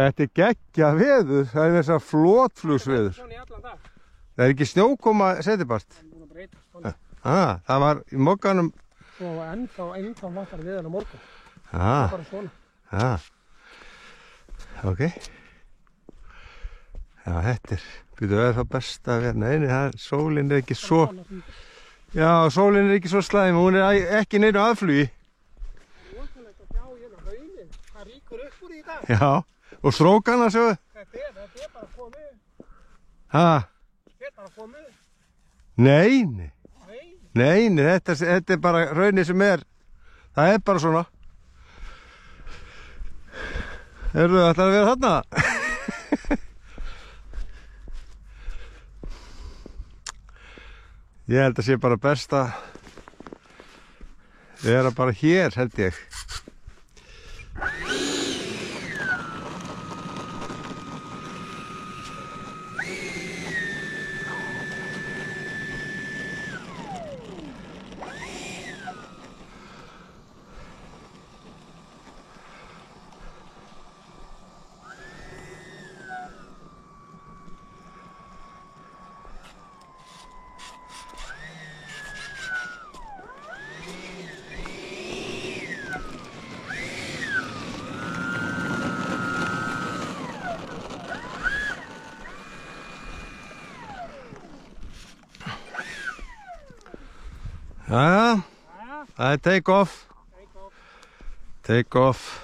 Þetta geggjað veður, það þess að flotflugsveður. Það ekki snjókoma setibart. Það var í mokkanum. Og ennþá vatnar við hann á morgun. Bara svona. Ok. Já, þetta er það besta að vera. Nei, sólin ekki svo. Já, sólin ekki svo slæm, hún ekki neinu aðflugi. Það ríkur upp úr í dag. Já, og strókana sjáðu. Þetta er bara komið. Þetta er bara komið. Nei, þetta er bara raunir sem er. Það er bara svona. Ætlar að vera þarna? Ég held að sé bara best að vera bara hér, held ég. Já, það er take off. Take off.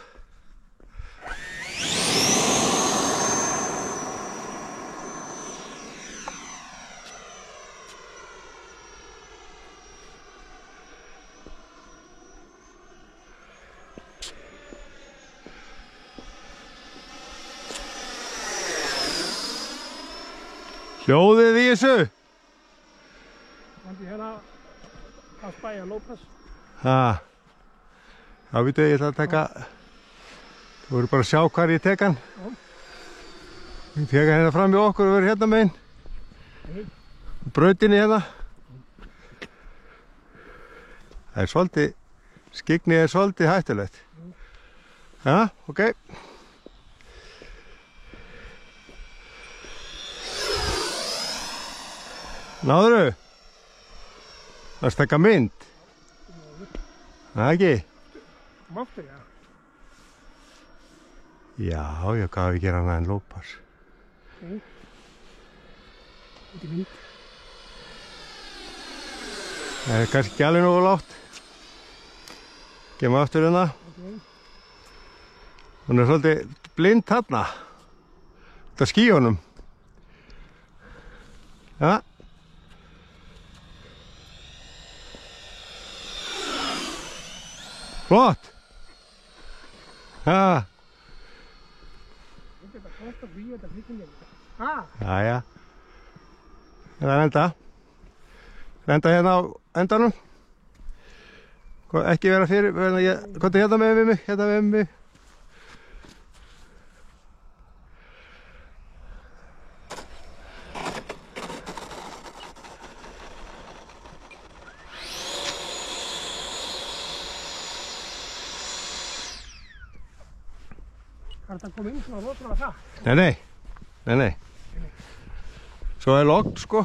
Hljóðið í þessu. Hérna að spæja López. Já, veitu, ég ætla að taka. Þú voru bara að sjá hvar ég tek hann. Ég tek hann hérna fram í okkur og verður hérna megin. Brautinni hérna. Það er svolítið, skyggni er svolítið hættulegt. Já, ok. Náðurðu? Það er stakka mynd. Það ekki? Máttu, já. Já, hvað við gera hana en López. Ekki mynd. Það er kannski ekki alveg nógu lágt. Gemma aftur hérna. Hún er svolítið blind þarna. Þetta skíunum. Já. Flott! Já. Jæja. Það er enda. Enda hérna á endanum. Ekki vera fyrir, hvað er hérna með mig? Hérna með mig. Það er að koma inn svona rosalega það. Nei. Svo er logg, sko.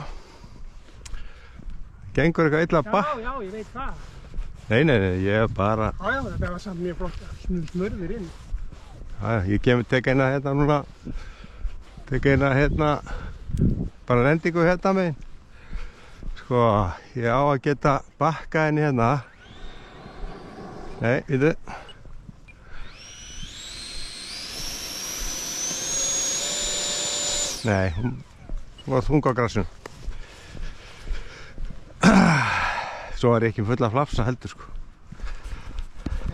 Gengur eitthvað illa bakk. Já, ég veit það. Nei, ég er bara. Já, þetta var samt mjög flott smurðir inn. Já, ég tek eina hérna núna. Tek eina hérna, bara rendingu hérna megin. Sko, ég á að geta bakkað henni hérna. Nei, veitu. Nei, hún var þung á grassinu. Svo er ég ekki full af flapsa heldur, sko.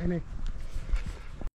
Nei.